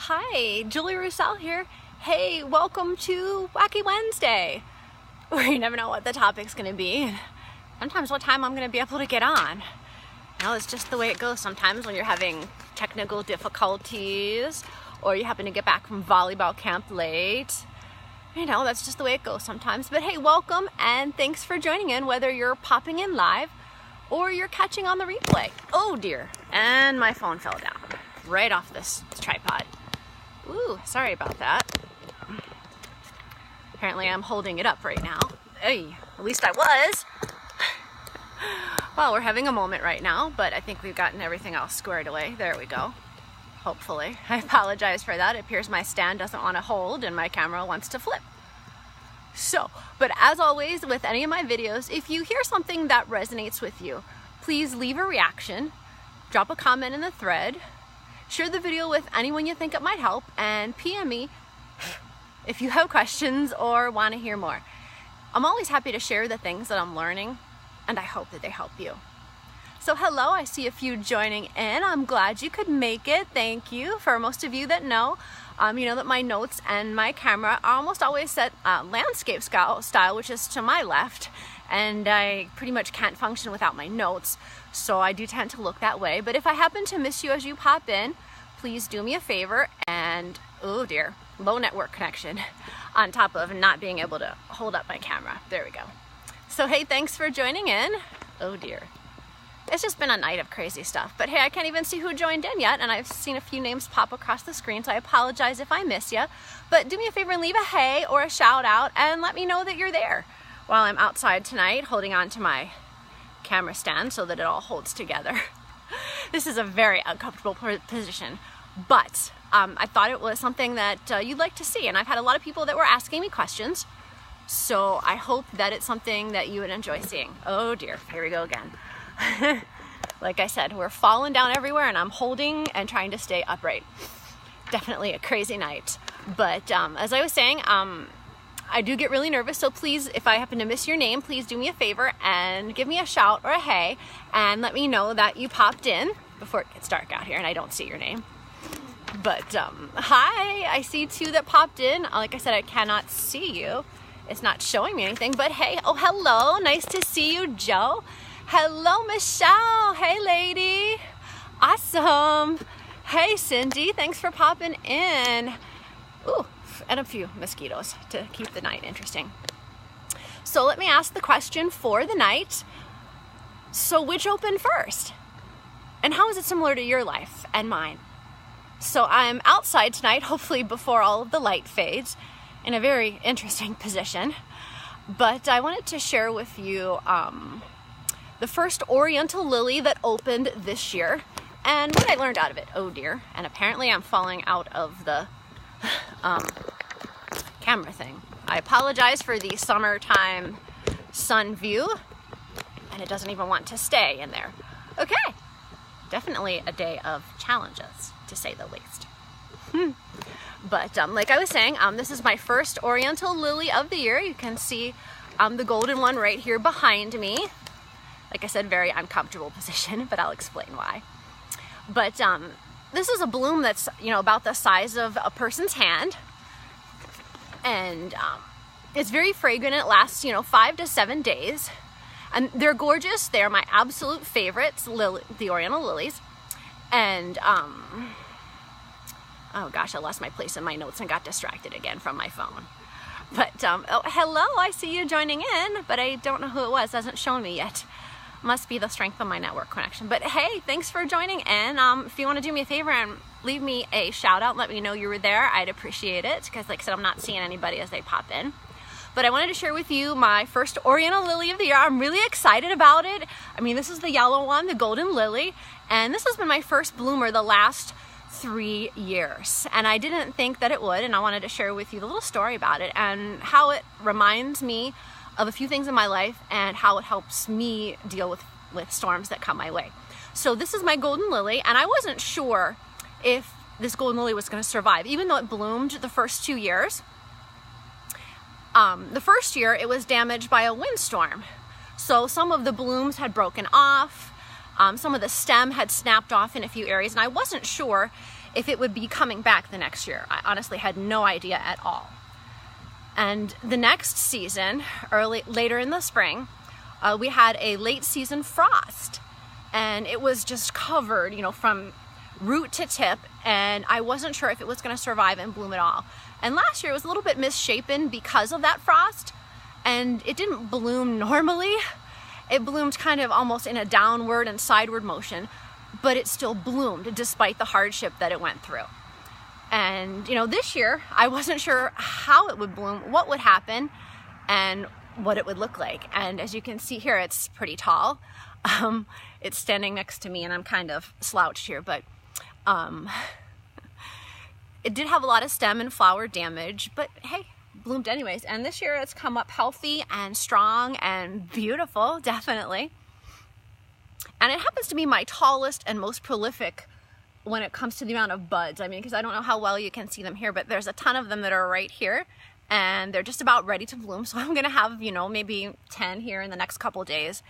Hi, Julie Roussel here. Hey, welcome to Wacky Wednesday, where you never know what the topic's gonna be, and sometimes what time I'm gonna be able to get on. You know, it's just the way it goes sometimes when you're having technical difficulties, or you happen to get back from volleyball camp late. You know, that's just the way it goes sometimes. But hey, welcome, and thanks for joining in, whether you're popping in live or you're catching on the replay. Oh dear, and my phone fell down right off this tripod. Ooh, sorry about that. Apparently I'm holding it up right now. Hey, at least I was. Well, we're having a moment right now, but I think we've gotten everything else squared away. There we go. Hopefully. I apologize for that. It appears my stand doesn't want to hold and my camera wants to flip. So, but as always with any of my videos, if you hear something that resonates with you, please leave a reaction, drop a comment in the thread, share the video with anyone you think it might help, and PM me if you have questions or want to hear more. I'm always happy to share the things that I'm learning, and I hope that they help you. So hello, I see a few joining in. I'm glad you could make it. Thank you. For most of you that know, you know that my notes and my camera are almost always set landscape style, which is to my left, and I pretty much can't function without my notes. So I do tend to look that way. But if I happen to miss you as you pop in, please do me a favor and, oh dear, low network connection on top of not being able to hold up my camera. There we go. So hey, thanks for joining in. Oh dear. It's just been a night of crazy stuff. But hey, I can't even see who joined in yet, and I've seen a few names pop across the screen, so I apologize if I miss you. But do me a favor and leave a hey or a shout out and let me know that you're there while I'm outside tonight holding on to my camera stand so that it all holds together. This is a very uncomfortable position, but I thought it was something that you'd like to see, and I've had a lot of people that were asking me questions, so I hope that it's something that you would enjoy seeing. Oh dear, here we go again. Like I said, we're falling down everywhere, and I'm holding and trying to stay upright. Definitely a crazy night, but as I was saying, I do get really nervous, so please, if I happen to miss your name, please do me a favor and give me a shout or a hey, and let me know that you popped in before it gets dark out here and I don't see your name. But hi, I see two that popped in. Like I said, I cannot see you. It's not showing me anything, but hey, oh hello, nice to see you, Joe. Hello, Michelle. Hey, lady. Awesome. Hey, Cindy, thanks for popping in. Ooh, and a few mosquitoes to keep the night interesting. So let me ask the question for the night. So which opened first? And how is it similar to your life and mine? So I'm outside tonight, hopefully before all of the light fades, in a very interesting position. But I wanted to share with you the first Oriental lily that opened this year and what I learned out of it. Oh dear, and apparently I'm falling out of the camera thing. I apologize for the summertime sun view, and it doesn't even want to stay in there. Okay, definitely a day of challenges, to say the least. But like I was saying, this is my first Oriental lily of the year. You can see the golden one right here behind me. Like I said, very uncomfortable position, but I'll explain why. But this is a bloom that's, you know, about the size of a person's hand, and it's very fragrant. It lasts, you know, 5 to 7 days, and they're gorgeous. They're my absolute favorites, the Oriental lilies. And oh gosh, I lost my place in my notes and got distracted again from my phone. But oh, hello, I see you joining in, but I don't know who it was. It hasn't shown me yet. Must be the strength of my network connection. But hey, thanks for joining in. If you want to do me a favor and leave me a shout out, let me know you were there, I'd appreciate it, because like I said, I'm not seeing anybody as they pop in. But I wanted to share with you my first Oriental lily of the year. I'm really excited about it. I mean, this is the yellow one, the golden lily, and this has been my first bloomer the last 3 years, and I didn't think that it would, and I wanted to share with you the little story about it and how it reminds me of a few things in my life and how it helps me deal with storms that come my way. So this is my golden lily, and I wasn't sure if this golden lily was going to survive, even though it bloomed the first 2 years. The first year it was damaged by a windstorm, so some of the blooms had broken off, some of the stem had snapped off in a few areas, and I wasn't sure if it would be coming back the next year. I honestly had no idea at all. And the next season, later in the spring, we had a late season frost, and it was just covered, you know, from root to tip, and I wasn't sure if it was going to survive and bloom at all. And last year it was a little bit misshapen because of that frost, and it didn't bloom normally. It bloomed kind of almost in a downward and sideward motion, but it still bloomed despite the hardship that it went through. And, you know, this year I wasn't sure how it would bloom, what would happen, and what it would look like. And as you can see here, it's pretty tall. It's standing next to me and I'm kind of slouched here, but it did have a lot of stem and flower damage, but hey, bloomed anyways. And this year it's come up healthy and strong and beautiful, definitely. And it happens to be my tallest and most prolific when it comes to the amount of buds. I mean, because I don't know how well you can see them here, but there's a ton of them that are right here, and they're just about ready to bloom. So I'm gonna have, you know, maybe 10 here in the next couple days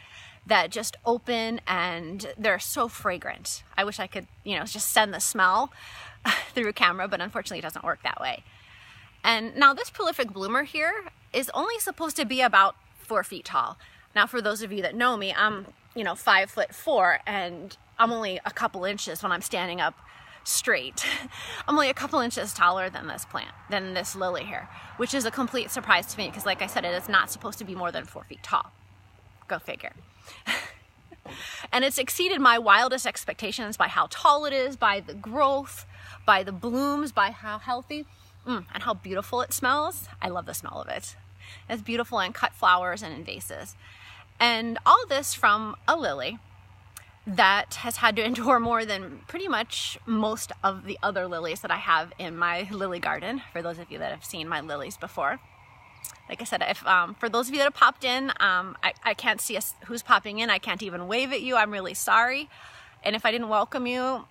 that just open, and they're so fragrant. I wish I could, you know, just send the smell through camera, but unfortunately it doesn't work that way. And now this prolific bloomer here is only supposed to be about 4 feet tall. Now, for those of you that know me, I'm, you know, 5'4", and I'm only a couple inches when I'm standing up straight. I'm only a couple inches taller than this plant, than this lily here, which is a complete surprise to me because, like I said, it is not supposed to be more than 4 feet tall. Go figure. And it's exceeded my wildest expectations by how tall it is, by the growth, by the blooms, by how healthy, and how beautiful it smells. I love the smell of it. It's beautiful in cut flowers and in vases. And all this from a lily that has had to endure more than pretty much most of the other lilies that I have in my lily garden, for those of you that have seen my lilies before. Like I said, if for those of you that have popped in, I can't see who's popping in. I can't even wave at you. I'm really sorry. And if I didn't welcome you,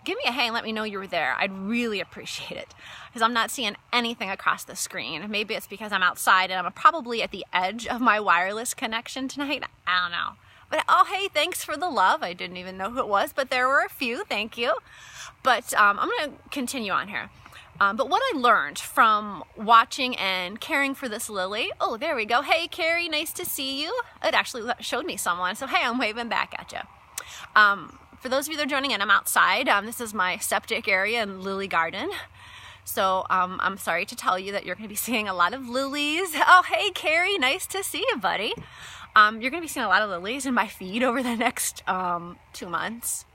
give me a hey and let me know you were there. I'd really appreciate it, because I'm not seeing anything across the screen. Maybe it's because I'm outside and I'm probably at the edge of my wireless connection tonight. I don't know. But oh, hey, thanks for the love. I didn't even know who it was, but there were a few. Thank you. But I'm going to continue on here. But what I learned from watching and caring for this lily, oh, there we go. Hey, Carrie, nice to see you. It actually showed me someone, so hey, I'm waving back at you. For those of you that are joining in, I'm outside. This is my septic area and lily garden. So I'm sorry to tell you that you're going to be seeing a lot of lilies. Oh, hey, Carrie, nice to see you, buddy. You're going to be seeing a lot of lilies in my feed over the next 2 months.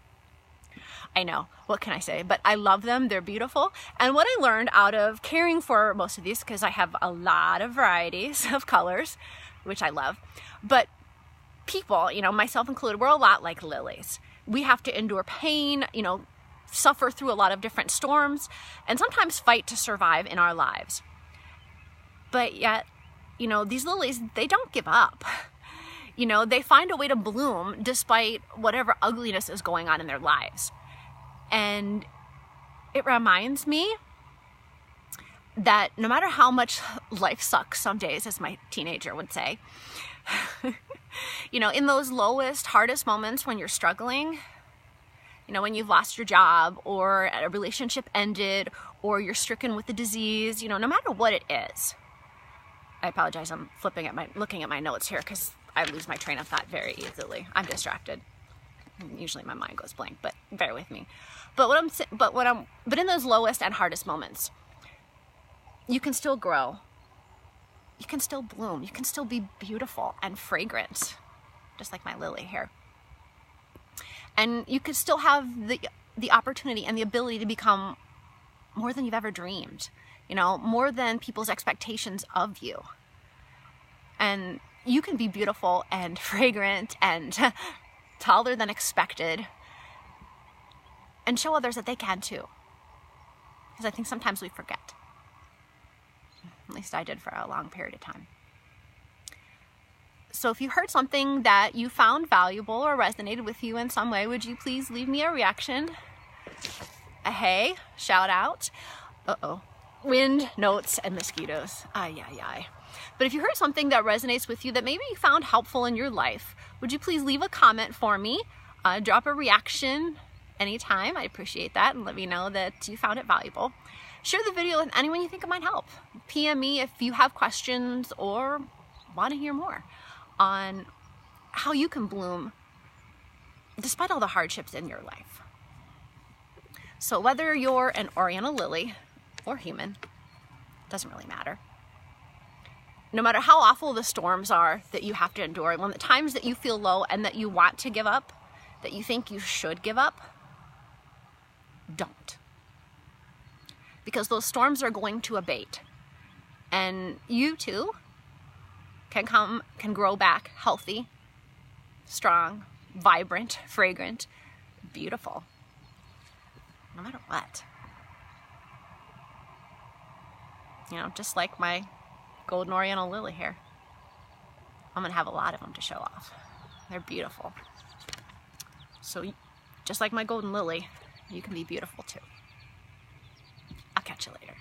I know, what can I say? But I love them, they're beautiful. And what I learned out of caring for most of these, because I have a lot of varieties of colors, which I love, but people, you know, myself included, we're a lot like lilies. We have to endure pain, you know, suffer through a lot of different storms, and sometimes fight to survive in our lives. But yet, you know, these lilies, they don't give up. You know, they find a way to bloom despite whatever ugliness is going on in their lives. And it reminds me that no matter how much life sucks some days, as my teenager would say, you know, in those lowest, hardest moments when you're struggling, you know, when you've lost your job or a relationship ended or you're stricken with a disease, you know, no matter what it is. I apologize, I'm looking at my notes here because I lose my train of thought very easily. I'm distracted. Usually my mind goes blank, but bear with me. But in those lowest and hardest moments, you can still grow. You can still bloom. You can still be beautiful and fragrant, just like my lily here. And you could still have the opportunity and the ability to become more than you've ever dreamed, you know, more than people's expectations of you. And you can be beautiful and fragrant and taller than expected and show others that they can too. Because I think sometimes we forget. At least I did for a long period of time. So if you heard something that you found valuable or resonated with you in some way, would you please leave me a reaction? A hey, shout out. Uh-oh. Wind, notes, and mosquitoes. Ay, ay, ay. But if you heard something that resonates with you that maybe you found helpful in your life, would you please leave a comment for me? Drop a reaction anytime. I appreciate that, and let me know that you found it valuable. Share the video with anyone you think it might help. PM me if you have questions or want to hear more on how you can bloom despite all the hardships in your life. So whether you're an Oriental lily or human, doesn't really matter. No matter how awful the storms are that you have to endure, when the times that you feel low and that you want to give up, that you think you should give up, don't. Because those storms are going to abate. And you too can grow back healthy, strong, vibrant, fragrant, beautiful, no matter what. You know, just like my golden Oriental lily here. I'm gonna have a lot of them to show off. They're beautiful. So just like my golden lily, you can be beautiful too. I'll catch you later.